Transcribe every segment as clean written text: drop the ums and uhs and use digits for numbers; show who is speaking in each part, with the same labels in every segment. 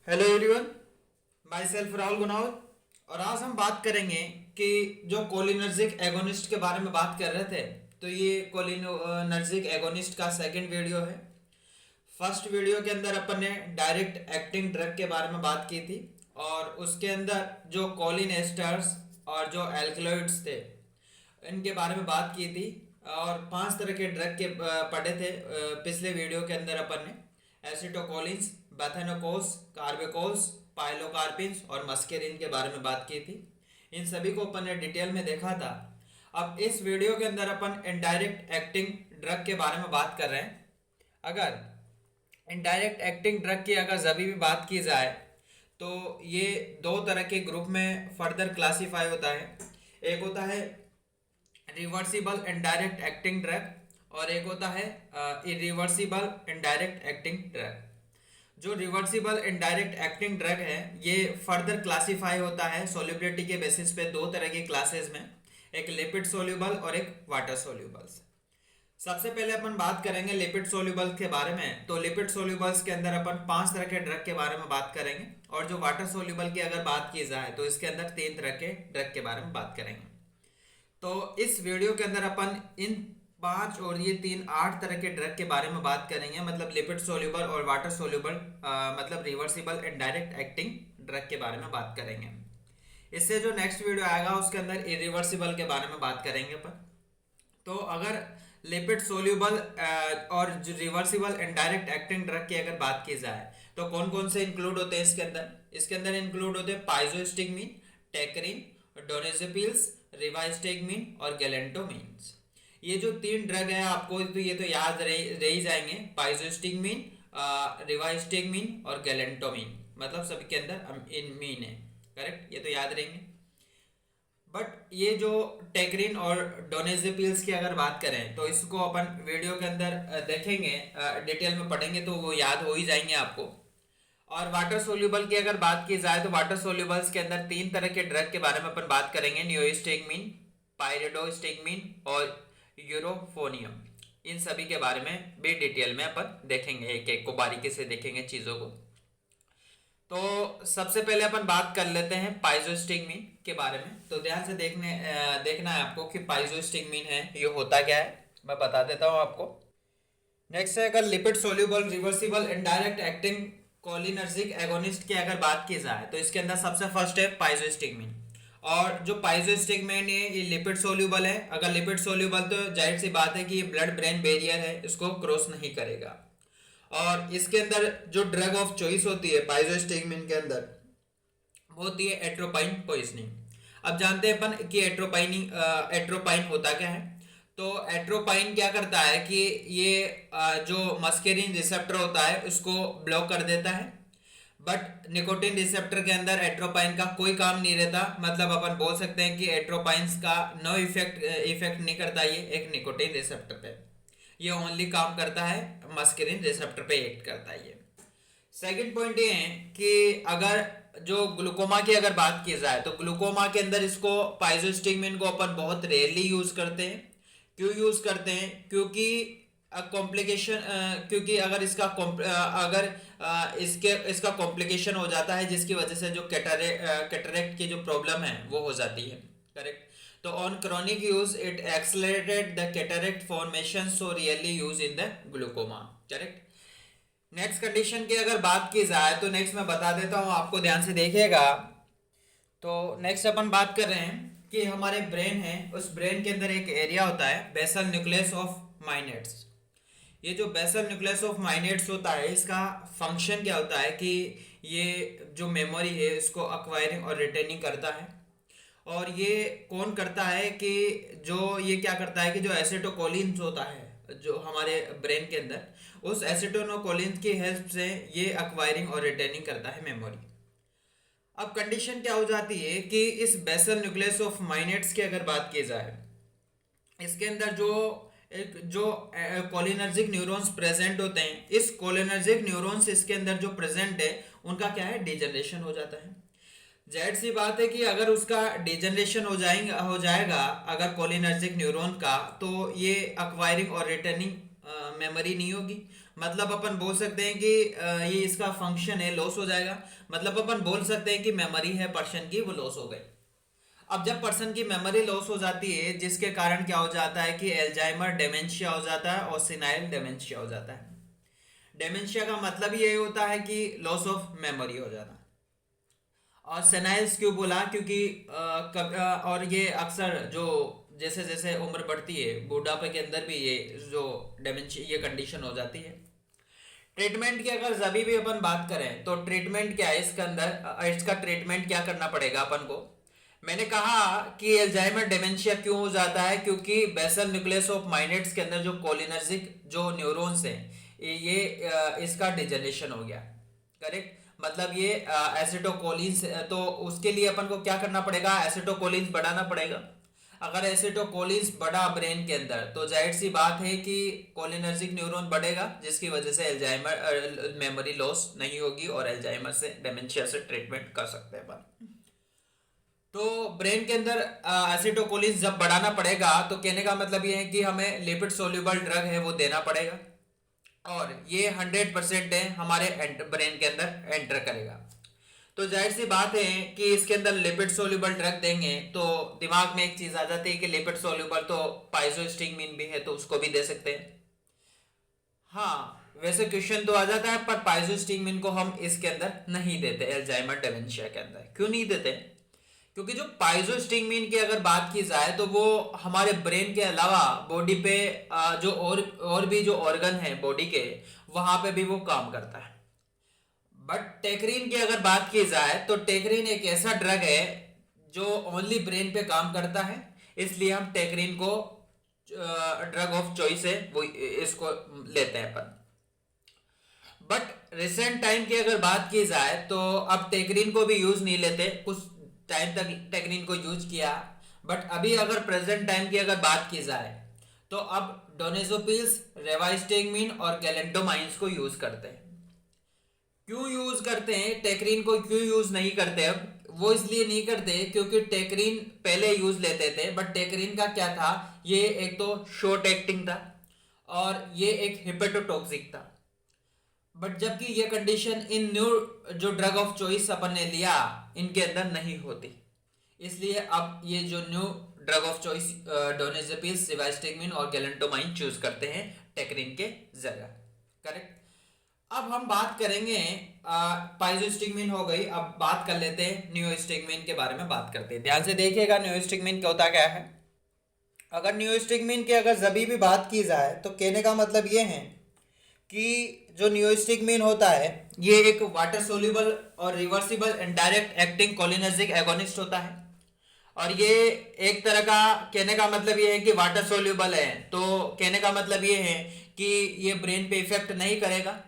Speaker 1: Hello everyone, my self Rahul Gunawat. और आज हम बात करेंगे कि जो कोलिनर्जिक एगोनिस्ट के बारे में बात कर रहे थे, तो ये कोलिनर्जिक एगोनिस्ट का सेकंड वीडियो है। फर्स्ट वीडियो के अंदर अपन ने डायरेक्ट एक्टिंग ड्रग के बारे में बात की थी, और उसके अंदर जो कोलिन एस्टर्स और जो एल्कलॉइड्स थे इनके बारे में बात की थी, और 5 तरह के ड्रग के पढ़े थे पिछले वीडियो के अंदर अपन ने एसिटोकोलिन्स, बेथेनोकोस, कार्बेकोस, पाइलोकार्पिन्स और मस्केरिन के बारे में बात की थी। इन सभी को अपन ने डिटेल में देखा था। अब इस वीडियो के अंदर अपन इनडायरेक्ट एक्टिंग ड्रग के बारे में बात कर रहे हैं। अगर इनडायरेक्ट एक्टिंग ड्रग की अगर जब भी बात की जाए तो ये 2 तरह के ग्रुप में फर्दर क्लासीफाई होता है। एक होता है रिवर्सिबल इनडायरेक्ट एक्टिंग ड्रग और एक होता है इरिवर्सिबल इनडायरेक्ट एक्टिंग ड्रग। जो रिवर्सिबल इनडायरेक्ट एक्टिंग ड्रग है ये फर्दर क्लासीफाई होता है सोल्यूबिलिटी के बेसिस पे 2 तरह के क्लासेस में, एक लिपिड सोल्यूबल और एक वाटर सोल्यूबल्स। सबसे पहले अपन बात करेंगे लिपिड सोल्यूबल के बारे में। तो लिपिड सोल्यूबल्स के अंदर अपन 5 तरह के ड्रग के बारे में बात करेंगे, और जो वाटर सोल्यूबल की अगर बात की जाए तो इसके अंदर 3 तरह के ड्रग के बारे में बात करेंगे। तो इस वीडियो के अंदर अपन इन 5 और ये 3 8 तरह के ड्रग के बारे में बात करेंगे, मतलब लिपिड सोल्यूबल और वाटर सोल्यूबल, मतलब रिवर्सिबल इनडायरेक्ट एक्टिंग ड्रग के बारे में बात करेंगे। इससे जो नेक्स्ट वीडियो आएगा उसके अंदर इरिवर्सिबल के बारे में बात करेंगे अपन। तो अगर लिपिड सोल्यूबल और रिवर्सिबल इनडायरेक्ट एक्टिंग ड्रग की अगर बात की जाए तो कौन कौन से इंक्लूड होते हैं इसके अंदर इंक्लूड होते हैं पाइजोस्टिगमिन, टेकरिन, डोनाजेपिल्स, रिवास्टिगमिन और गैलेंटोमिन। ये जो 3 ड्रग है आपको तो ये तो याद रह जाएंगे, पाइजोस्टिगमिन, रिवास्टिगमिन और गैलेंटोमिन, मतलब सभी के अंदर मीन है, करेक्ट, ये तो याद रहेंगे। बट ये जो टेकरिन और डोनाजेपिल्स की अगर बात करें तो इसको अपन वीडियो के अंदर देखेंगे, डिटेल में पढ़ेंगे तो वो याद हो ही जाएंगे आपको। और वाटर सोल्यूबल की अगर बात की जाए तो वाटर सोल्यूबल्स के अंदर 3 तरह के ड्रग के बारे में अपन बात करेंगे, नियोस्टिगमिन, पाइरिडोस्टिगमिन और यूरोफोनियम। इन सभी के बारे में भी डिटेल में अपन देखेंगे, एक एक को बारीकी से देखेंगे चीज़ों को। तो सबसे पहले अपन बात कर लेते हैं पाइजोस्टिगमिन के बारे में। तो ध्यान से देखना है आपको कि पाइजोस्टिगमिन है ये होता क्या है, मैं बता देता हूँ आपको। नेक्स्ट है, अगर lipid soluble reversible indirect acting cholinergic agonist की अगर बात की जाए तो इसके अंदर सबसे फर्स्ट है पाइजोस्टिगमिन। और जो पाइजोस्टिगमिन है ये लिपिड सोल्यूबल है। अगर लिपिड सोल्यूबल तो जाहिर सी बात है कि ये ब्लड ब्रेन बैरियर है, इसको क्रॉस नहीं करेगा। और इसके अंदर जो ड्रग ऑफ चॉइस होती है पाइजोस्टिगमिन के अंदर वो होती है एट्रोपाइन पॉइजनिंग। अब जानते हैं अपन कि एट्रोपाइन होता क्या है। तो एट्रोपाइन क्या करता है कि ये जो मस्केरिन रिसेप्टर होता है उसको ब्लॉक कर देता है, बट निकोटिन रिसेप्टर के अंदर एट्रोपाइन का कोई काम नहीं रहता। मतलब अपन बोल सकते हैं कि एट्रोपाइंस का नो इफेक्ट नहीं करता ये एक निकोटिन रिसेप्टर पे, ये ओनली काम करता है मस्केरिन रिसेप्टर पे एक्ट करता है ये। सेकंड पॉइंट ये है कि अगर जो ग्लूकोमा की अगर बात की जाए तो ग्लूकोमा के अंदर इसको पाइजोस्टिगमिन को अपन बहुत रेयरली यूज करते हैं। क्यों यूज करते हैं? क्योंकि कॉम्प्लिकेशन, क्योंकि अगर इसका कॉम्प्लिकेशन हो जाता है जिसकी वजह से जो कैटरेक्ट की जो प्रॉब्लम है वो हो जाती है, करेक्ट। तो on chronic use it accelerated the cataract formation, so rarely use in the glaucoma, correct. Next condition की अगर बात की जाए तो नेक्स्ट मैं बता देता हूँ आपको, ध्यान से देखिएगा। तो नेक्स्ट अपन बात कर रहे हैं कि हमारे ब्रेन है, उस ब्रेन के अंदर एक एरिया होता है बेसल न्यूक्लियस ऑफ माइनेट्स। ये जो बेसल न्यूक्लियस ऑफ माइनेट्स होता है इसका फंक्शन क्या होता है कि ये जो मेमोरी है इसको अक्वायरिंग और रिटेनिंग करता है। और ये कौन करता है कि जो ये क्या करता है कि जो एसिटोकोलिन्स होता है जो हमारे ब्रेन के अंदर, उस एसिटोकोलिन्स की हेल्प से ये अक्वायरिंग और रिटेनिंग करता है मेमोरी। अब कंडीशन क्या हो जाती है कि इस बेसल न्यूक्लियस ऑफ माइनेट्स की अगर बात की जाए, इसके अंदर जो कोलिनर्जिक न्यूरॉन्स प्रेजेंट होते हैं, इस कोलिनर्जिक न्यूरॉन्स इसके अंदर जो प्रेजेंट है उनका क्या है, डिजनरेशन हो जाता है। जाहिर सी बात है कि अगर उसका डिजनरेशन हो जाएगा अगर कोलिनर्जिक न्यूरॉन का, तो ये अक्वायरिंग और रिटर्निंग मेमोरी नहीं होगी। मतलब अपन बोल सकते हैं कि ये इसका फंक्शन है, लॉस हो जाएगा। मतलब अपन बोल सकते हैं कि मेमोरी है पर्सन की, वो लॉस हो गई। अब जब पर्सन की मेमोरी लॉस हो जाती है, जिसके कारण क्या हो जाता है कि एल्जाइमर डेमेंशिया हो जाता है और सिनाइल डेमेंशिया हो जाता है। डेमेंशिया का मतलब ये होता है कि लॉस ऑफ मेमोरी हो जाना। और सेनाइल्स क्यों बोला, क्योंकि और ये अक्सर जो जैसे जैसे उम्र बढ़ती है, बुढ़ापे के अंदर भी ये जो डेमेंशिया ये कंडीशन हो जाती है। ट्रीटमेंट की अगर जभी भी अपन बात करें तो ट्रीटमेंट क्या है इसके अंदर, इसका ट्रीटमेंट क्या करना पड़ेगा अपन को। मैंने कहा कि एल्जाइमर डेमेंशिया क्यों हो जाता है, क्योंकि बेसल न्यूक्लियस ऑफ माइनेट्स के अंदर जो कोलिनर्जिक जो न्यूरॉन्स हैं, ये इसका डिजनरेशन हो गया। करेक्ट। मतलब ये एसिटोकोलिन्स, तो उसके लिए अपन को क्या करना पड़ेगा, एसिटोकोलिन्स बढ़ाना पड़ेगा। अगर एसिटोकोलिन्स बढ़ा ब्रेन के अंदर तो जाहिर सी बात है कि कोलिनर्जिक न्यूरॉन बढ़ेगा, जिसकी वजह से एल्जाइमर मेमोरी लॉस नहीं होगी और एल्जाइमर से डेमेंशिया से ट्रीटमेंट कर सकते हैं अपन। तो ब्रेन के अंदर एसिटोकोलिन्स जब बढ़ाना पड़ेगा तो कहने का मतलब ये है कि हमें लिपिड सोल्यूबल ड्रग है वो देना पड़ेगा, और ये 100% है हमारे ब्रेन के अंदर एंटर करेगा। तो जाहिर सी बात है कि इसके अंदर लिपिड सोल्यूबल ड्रग देंगे तो दिमाग में एक चीज आ जाती है कि लिपिड सोल्यूबल तो पाइजोस्टिगमिन भी है, तो उसको भी दे सकते हैं। हाँ, वैसे क्वेश्चन तो आ जाता है, पर पाइजोस्टिगमिन को हम इसके अंदर नहीं देते एल्जाइमर डेमेंशिया के अंदर। क्यों नहीं देते? क्योंकि जो पाइजोस्टिगमिन की अगर बात की जाए तो वो हमारे ब्रेन के अलावा बॉडी पे जो और भी जो ऑर्गन है बॉडी के, वहां पे भी वो काम करता है। बट टेक्रीन की अगर बात की जाए तो टेक्रीन एक ऐसा ड्रग है जो ओनली ब्रेन पे काम करता है, इसलिए हम टेक्रीन को ड्रग ऑफ चॉइस है वो इसको लेते हैं अपन। बट रिसेंट टाइम की अगर बात की जाए तो अब टेक्रीन को भी यूज नहीं लेते, कुछ टाइम तक टेक्नीन को यूज किया। बट अभी अगर प्रेजेंट टाइम की अगर बात की जाए तो अब डोनेजोपिल्स, रेवास्टेगमिन और गैलेंडोमाइंस को यूज करते हैं। क्यों यूज करते हैं टेक्रीन को, क्यों यूज नहीं करते अब? वो इसलिए नहीं करते क्योंकि टेक्रीन पहले यूज लेते थे, बट टेक्रीन का क्या था, ये एक तो शॉर्ट एक्टिंग था और ये एक हिपेटोटॉक्सिक था। बट जबकि ये कंडीशन इन न्यू जो ड्रग ऑफ चॉइस अपन ने लिया इनके अंदर नहीं होती, इसलिए अब ये जो न्यू ड्रग ऑफ चॉइस डोनेजेपिल, सिवास्टेगमिन और गैलेंटोमाइन चूज करते हैं टेक्रीन के जगह। करेक्ट। अब हम बात करेंगे, पाइजोस्टिगमिन हो गई, अब बात कर लेते हैं नियोस्टिगमिन के बारे में बात करते हैं। ध्यान से देखिएगा नियोस्टिगमिन क्या होता क्या है। अगर नियोस्टिगमिन की अगर जभी भी बात की जाए तो कहने का मतलब ये है कि जो नियोस्टिगमिन होता है ये एक वाटर सोल्यूबल और reversible and direct acting cholinergic agonist होता है। और ये एक तरह का, कहने का मतलब ये है कि वाटर सोल्यूबल है, तो कहने का मतलब ये है कि ये ब्रेन पे इफेक्ट नहीं करेगा।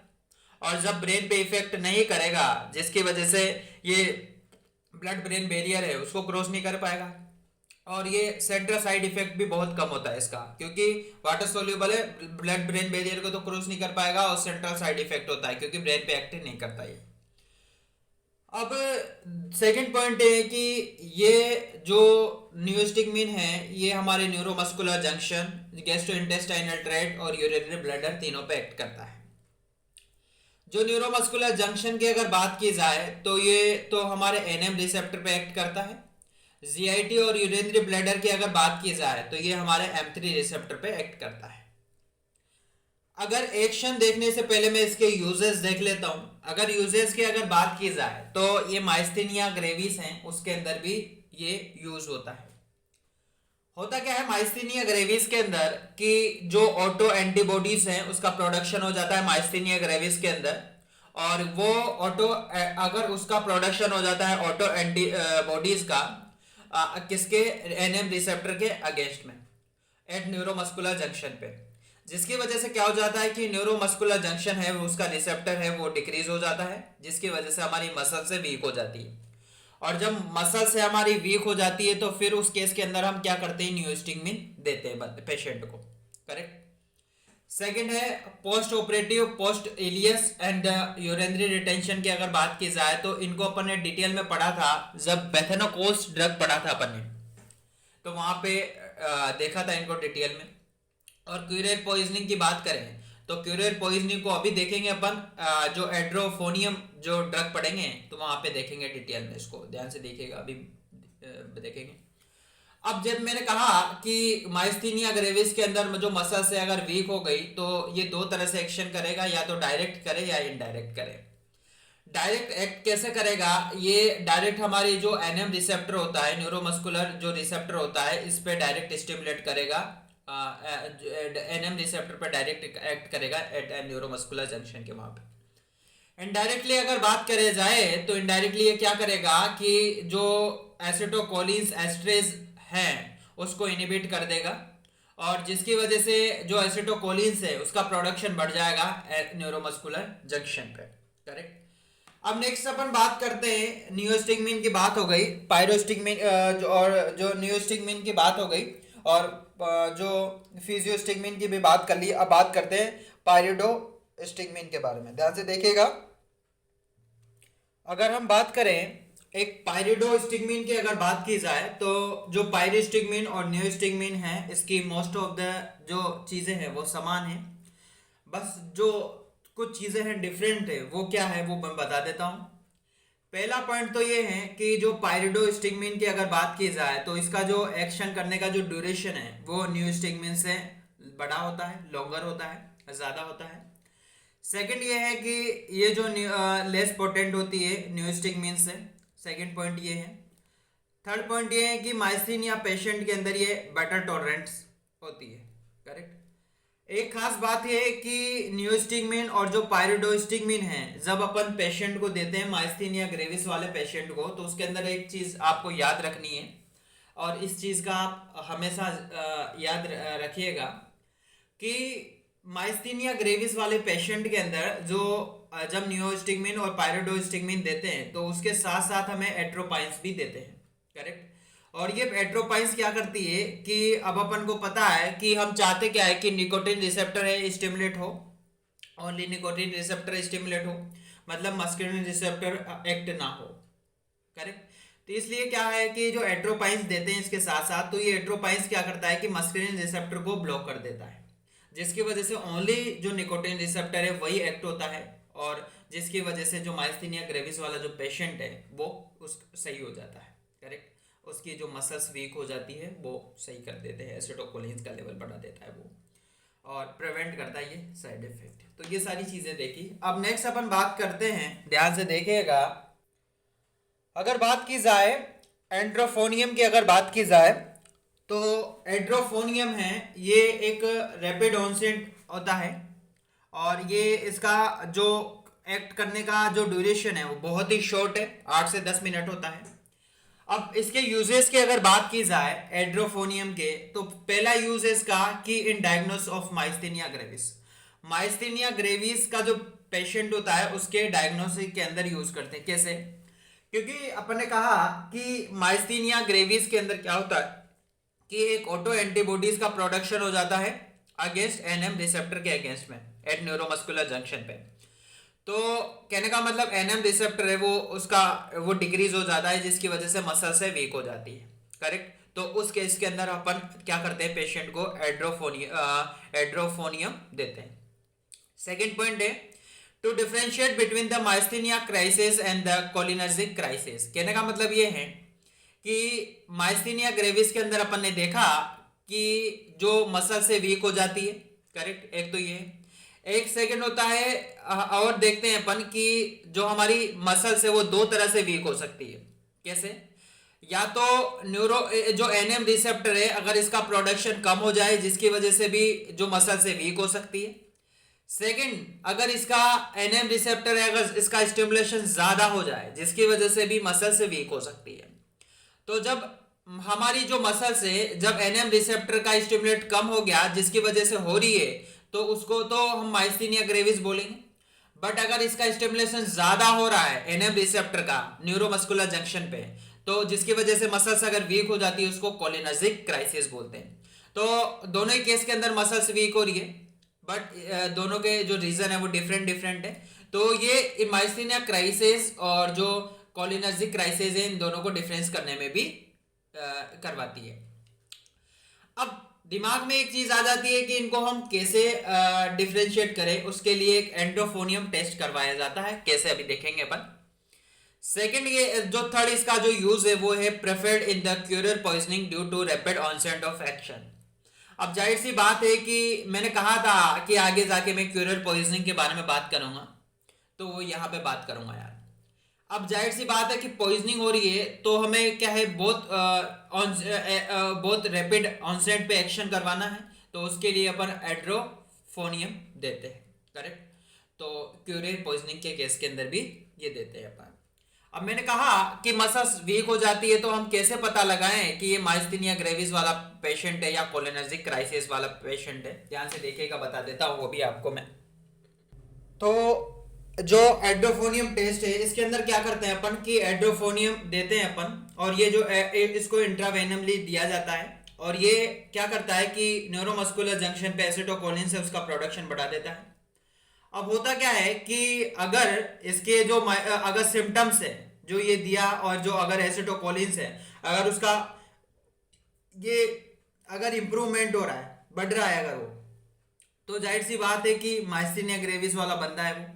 Speaker 1: और जब ब्रेन पे इफेक्ट नहीं करेगा जिसकी वजह से ये ब्लड ब्रेन बैरियर है उसको क्रॉस नहीं कर पाएगा। और ये सेंट्रल साइड इफेक्ट भी बहुत कम होता है इसका, क्योंकि वाटर सोल्यूबल है, ब्लड ब्रेन बैरियर को तो क्रॉस नहीं कर पाएगा, और सेंट्रल साइड इफेक्ट होता है क्योंकि ब्रेन पे एक्ट नहीं करता ये। अब सेकंड पॉइंट है कि ये जो नियोस्टिगमिन है ये हमारे न्यूरोमस्कुलर जंक्शन, गैस्ट्रोइंटेस्टाइनल ट्रैक्ट और यूरिनरी ब्लैडर तीनों पे एक्ट करता है। जो न्यूरोमस्कुलर जंक्शन की अगर बात की जाए तो ये तो हमारे एनएम रिसेप्टर पे एक्ट करता है। जीआईटी और यूरिनरी ब्लैडर की अगर बात की जाए तो ये हमारे M3 रिसेप्टर पे एक्ट करता है। अगर एक्शन देखने से पहले मैं इसके यूजेस देख लेता हूं। अगर यूजेस की अगर बात की जाए तो ये माइस्थेनिया ग्रेविस हैं, उसके अंदर भी ये यूज होता है। होता क्या है माइस्थेनिया ग्रेविस के अंदर कि जो ऑटो एंटीबॉडीज हैं उसका प्रोडक्शन हो जाता है माइस्थेनिया ग्रेविस के अंदर, और वो ऑटो अगर उसका प्रोडक्शन हो जाता है ऑटो एंटीबॉडीज का किसके, एनएम रिसेप्टर के अगेंस्ट में एट न्यूरोमस्कुलर जंक्शन पे, जिसकी वजह से क्या हो जाता है कि न्यूरोमस्कुलर जंक्शन है वो उसका रिसेप्टर है वो डिक्रीज हो जाता है, जिसकी वजह से हमारी मसल से वीक हो जाती है। और जब मसल से हमारी वीक हो जाती है तो फिर उस केस के अंदर हम क्या करते हैं, नियोस्टिगमिन देते हैं पेशेंट को। करेक्ट। सेकंड है post operative post ileus and urinary retention की अगर बात की जाए तो इनको अपन ने डिटेल में पढ़ा था जब बेथेनोकोस ड्रग पढ़ा था अपन ने, तो वहां पे देखा था इनको डिटेल में। और क्यूरेट पॉइजनिंग की बात करें तो क्यूरियर पॉइजनिंग को अभी देखेंगे अपन, जो एड्रोफोनियम जो ड्रग पढ़ेंगे तो वहां पे देखेंगे डिटेल में, इसको ध्यान से देखिएगा, अभी देखेंगे। अब जब मैंने कहा कि माइस्थीनिया ग्रेविस के अंदर जो मसल्स है अगर वीक हो गई तो ये दो तरह से एक्शन करेगा, या तो डायरेक्ट करे या इनडायरेक्ट करे। डायरेक्ट एक्ट कैसे करेगा, ये डायरेक्ट हमारी जो एनएम रिसेप्टर होता है, न्यूरोमस्कुलर जो रिसेप्टर होता है, इस पे डायरेक्ट स्टिमुलेट करेगा, एनएम रिसेप्टर पे डायरेक्ट एक्ट करेगा एट न्यूरोमस्कुलर जंक्शन के वहां पे। इनडायरेक्टली अगर बात करे जाए तो इनडायरेक्टली ये क्या करेगा कि जो एसिटोकोलिन्स एस्ट्रेज हैं उसको इनिबिट कर देगा, और जिसकी वजह से जो एसिटोकोलिन्स है उसका प्रोडक्शन बढ़ जाएगा न्यूरोमस्कुलर जंक्शन पे। करेक्ट। अब नेक्स्ट अपन बात करते हैं, नियोस्टिग्मिन की बात हो गई, पायरोस्टिग्मिन और जो नियोस्टिग्मिन की बात हो गई, और जो फिजियोस्टिग्मिन की भी बात कर ली। अब बात करते हैं पायरिडोस्टिग्मिन के बारे में, ध्यान से देखिएगा। अगर हम बात करें एक पायरिडोस्टिग्मिन की अगर बात की जाए तो जो पायरिस्टिग्मिन और नियोस्टिग्मिन है इसकी मोस्ट ऑफ द जो चीज़ें हैं वो समान है, बस जो कुछ चीज़ें हैं डिफरेंट है, वो क्या है वो मैं बता देता हूँ। पहला पॉइंट तो ये है कि जो पायरिडोस्टिग्मिन की अगर बात की जाए तो इसका जो एक्शन करने का जो ड्यूरेशन है वो नियोस्टिग्मिन से बड़ा होता है, लॉन्गर होता है, ज़्यादा होता है। सेकंड ये है कि ये जो लेस पोटेंट होती है नियोस्टिग्मिन से, सेकंड पॉइंट ये है। थर्ड पॉइंट ये है कि माइस्थीनिया पेशेंट के अंदर ये बेटर टॉलरेंस होती है। करेक्ट। एक खास बात यह है कि नियोस्टिग्मिन और जो पायरिडोस्टिग्मिन है जब अपन पेशेंट को देते हैं माइस्थीनिया ग्रेविस वाले पेशेंट को, तो उसके अंदर एक चीज़ आपको याद रखनी है, और इस चीज़ का आप हमेशा याद रखिएगा कि माइस्थीनिया ग्रेविस वाले पेशेंट के अंदर जो जब नियोस्टिग्मिन और पायरिडोस्टिग्मिन देते हैं तो उसके साथ साथ हमें एट्रोपाइंस भी देते हैं। करेक्ट। और ये एट्रोपाइंस क्या करती है कि अब अपन को पता है कि हम चाहते क्या है कि निकोटिन रिसेप्टर है स्टिमुलेट हो, ओनली निकोटिन रिसेप्टर स्टिमुलेट हो, मतलब मस्कुलिन रिसेप्टर एक्ट ना हो। करेक्ट। तो इसलिए क्या है कि जो एट्रोपाइंस देते हैं इसके साथ साथ, तो ये एट्रोपाइंस क्या करता है कि मस्कुलिन रिसेप्टर को ब्लॉक कर देता है, जिसकी वजह से ओनली जो निकोटिन रिसेप्टर है वही एक्ट होता है, और जिसकी वजह से जो माइस्थीनिया ग्रेविस वाला जो पेशेंट है वो उस सही हो जाता है। करेक्ट। उसकी जो मसल्स वीक हो जाती है वो सही कर देते हैं, एसिटोकोलिन्स का लेवल बढ़ा देता है वो, और प्रिवेंट करता है ये साइड इफेक्ट। तो ये सारी चीज़ें देखी। अब नेक्स्ट अपन बात करते हैं, ध्यान से देखिएगा। अगर बात की जाए एंड्रोफोनियम की, अगर बात की जाए तो एंड्रोफोनियम है ये एक रैपिड ऑनसेट होता है, और ये इसका जो एक्ट करने का जो ड्यूरेशन है वो बहुत ही शॉर्ट है, 8 से 10 मिनट होता है। अब इसके यूजेस की अगर बात की जाए एड्रोफोनियम के, तो पहला यूज है इसका कि in diagnose of myasthenia gravis, myasthenia gravis का जो पेशेंट होता है उसके डायग्नोसिस के अंदर यूज करते हैं। कैसे? क्योंकि अपन ने कहा कि माइस्थीनिया ग्रेविस के अंदर क्या होता है कि एक ऑटो एंटीबॉडीज का प्रोडक्शन हो जाता है अगेंस्ट एनएम रिसेप्टर के अगेंस्ट में एट न्यूरोमस्कुलर जंक्शन पे। तो कहने का मतलब एनएम रिसेप्टर है वो उसका वो डिक्रीज हो जाता है, जिसकी वजह से मसल से वीक हो जाती है। करेक्ट। तो उस केस के अंदर अपन क्या करते हैं, पेशेंट को एड्रोफोनियम देते हैं। सेकेंड पॉइंट है to differentiate between the myasthenia crisis and the cholinergic crisis. कहने का मतलब ये है कि माइस्थीनिया ग्रेविस के अंदर अपन ने देखा कि जो मसल से वीक हो जाती है। करेक्ट। एक तो ये एक सेकंड होता है, और देखते हैं अपन कि जो हमारी मसल्स है वो दो तरह से वीक हो सकती है। कैसे? या तो न्यूरो जो एनएम रिसेप्टर है अगर इसका प्रोडक्शन कम हो जाए जिसकी वजह से भी जो मसल से वीक हो सकती है। सेकंड, अगर इसका एनएम रिसेप्टर है अगर इसका स्टिमुलेशन ज्यादा हो जाए जिसकी वजह से भी मसल से वीक हो सकती है। तो जब हमारी जो मसल से जब एनएम रिसेप्टर का स्टिमुलेट कम हो गया जिसकी वजह से हो रही है तो उसको तो हम माइस्थीनिया ग्रेविस बोलेंगे। बट अगर इसका स्टिमुलेशन ज्यादा हो रहा है एनएम रिसेप्टर का न्यूरोमस्कुलर जंक्शन पे, तो जिसकी वजह से मसल्स अगर वीक हो जाती है उसको कोलिनर्जिक क्राइसिस बोलते हैं। तो दोनों ही केस के अंदर मसल्स वीक हो रही है, बट दोनों के जो रीजन है वो डिफरेंट डिफरेंट है। तो ये माइस्थीनिया क्राइसिस और जो कोलिनर्जिक क्राइसिस है इन दोनों को डिफरेंस करने में भी करवाती है। अब दिमाग में एक चीज आ जाती है कि इनको हम कैसे डिफरेंशिएट करें, उसके लिए एक एंड्रोफोनियम टेस्ट करवाया जाता है, कैसे अभी देखेंगे अपन। सेकंड, ये जो थर्ड इसका जो यूज है वो है preferred in the curare poisoning due to rapid onset of action. अब जाहिर सी बात है कि मैंने कहा था कि आगे जाके मैं क्यूरर पॉइजनिंग के बारे में बात करूंगा, तो वो यहाँ पे बात करूंगा यार। अब जाहिर सी बात है कि पॉइजनिंग हो रही है तो हमें क्या है, बहुत रैपिड ऑनसेट पे एक्शन करवाना है, तो उसके लिए अपन एड्रोफोनियम देते हैं, करेक्ट। तो क्यूरेर पॉइजनिंग के केस के अंदर भी ये देते हैं अपन। अब मैंने कहा कि मसल्स वीक हो जाती है तो हम कैसे पता लगाएं कि ये माइस्थीनिया ग्रेविस वाला पेशेंट है या कोलिनर्जिक क्राइसिस वाला पेशेंट है। ध्यान से देखिएगा, बता देता हूँ वो भी आपको मैं। तो जो एड्रोफोनियम टेस्ट है इसके अंदर क्या करते हैं अपन कि एड्रोफोनियम देते हैं अपन, और ये जो इसको इंट्रावेनमली दिया जाता है, और ये क्या करता है कि न्यूरोमस्कुलर जंक्शन पे एसिटोकोलिन से उसका प्रोडक्शन बढ़ा देता है। अब होता क्या है कि अगर इसके जो अगर सिम्टम्स है जो ये दिया, और जो अगर एसिटोकोलिन है अगर उसका ये अगर इम्प्रूवमेंट हो रहा है, बढ़ रहा है अगर वो, तो जाहिर सी बात है कि माइस्थीनिया ग्रेविस वाला बंदा है वो।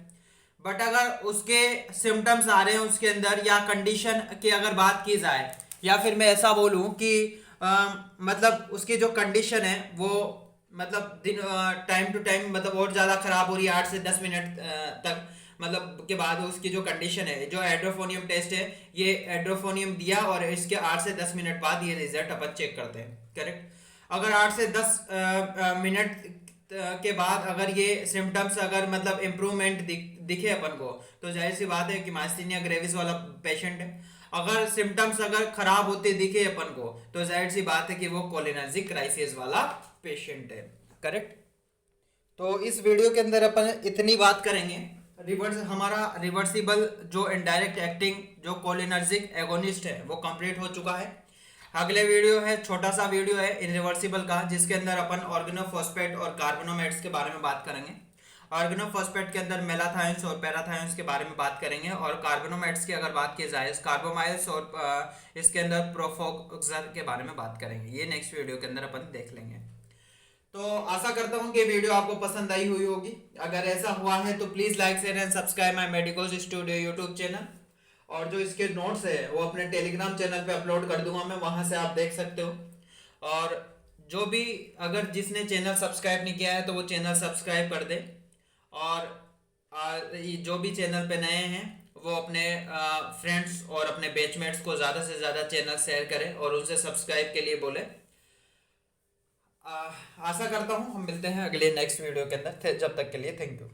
Speaker 1: बट अगर उसके सिम्टम्स आ रहे हैं उसके अंदर, या कंडीशन की अगर बात की जाए, या फिर मैं ऐसा बोलूं कि मतलब उसकी जो कंडीशन है वो मतलब दिन टाइम टू टाइम मतलब और ज़्यादा ख़राब हो रही है, 8 से 10 मिनट तक मतलब के बाद उसकी जो कंडीशन है, जो एड्रोफोनियम टेस्ट है, ये एड्रोफोनियम दिया और इसके 8 से 10 मिनट बाद ये रिजल्ट अपन चेक करते हैं, करेक्ट। अगर 8 से 10 मिनट के बाद अगर ये सिम्टम्स अगर मतलब इम्प्रूवमेंट दिखे अपन को, तो जाहिर सी बात है कि माइस्थीनिया ग्रेविस वाला पेशेंट है। अगर सिम्टम्स अगर खराब होते दिखे अपन को, तो जाहिर सी बात है कि वो कोलिनर्जिक क्राइसिस वाला पेशेंट है, करेक्ट। तो इस वीडियो के अंदर अपन इतनी बात करेंगे। हमारा रिवर्सिबल जो इनडायरेक्ट एक्टिंग जो कोलिनर्जिक एगोनिस्ट है वो कंप्लीट हो चुका है। अगले वीडियो है, छोटा सा वीडियो है इरिवर्सिबल का, जिसके अंदर अपन ऑर्गेनोफॉस्फेट और कार्बोनोमेट्स के बारे में बात करेंगे। ऑर्गेनोफॉस्फेट के अंदर मेलाथायोन्स और पैराथायोन्स के बारे में बात करेंगे, और कार्बोनोमेट्स की अगर बात की जाए कार्बोमाइल्स और इसके अंदर प्रोफोक्सर के बारे में बात करेंगे। ये नेक्स्ट वीडियो के अंदर अपन देख लेंगे। तो आशा करता हूँ कि वीडियो आपको पसंद आई हुई होगी। अगर ऐसा हुआ है तो please like share and subscribe my medicos studio YouTube channel, और जो इसके नोट्स है वो अपने टेलीग्राम चैनल पे अपलोड कर दूंगा मैं, वहाँ से आप देख सकते हो। और जो भी अगर जिसने चैनल सब्सक्राइब नहीं किया है तो वो चैनल सब्सक्राइब कर दे, और जो भी चैनल पे नए हैं वो अपने फ्रेंड्स और अपने बैचमेट्स को ज़्यादा से ज़्यादा चैनल शेयर करें और उनसे सब्सक्राइब के लिए बोले। आशा करता हूँ हम मिलते हैं अगले नेक्स्ट वीडियो के अंदर। जब तक के लिए थैंक यू।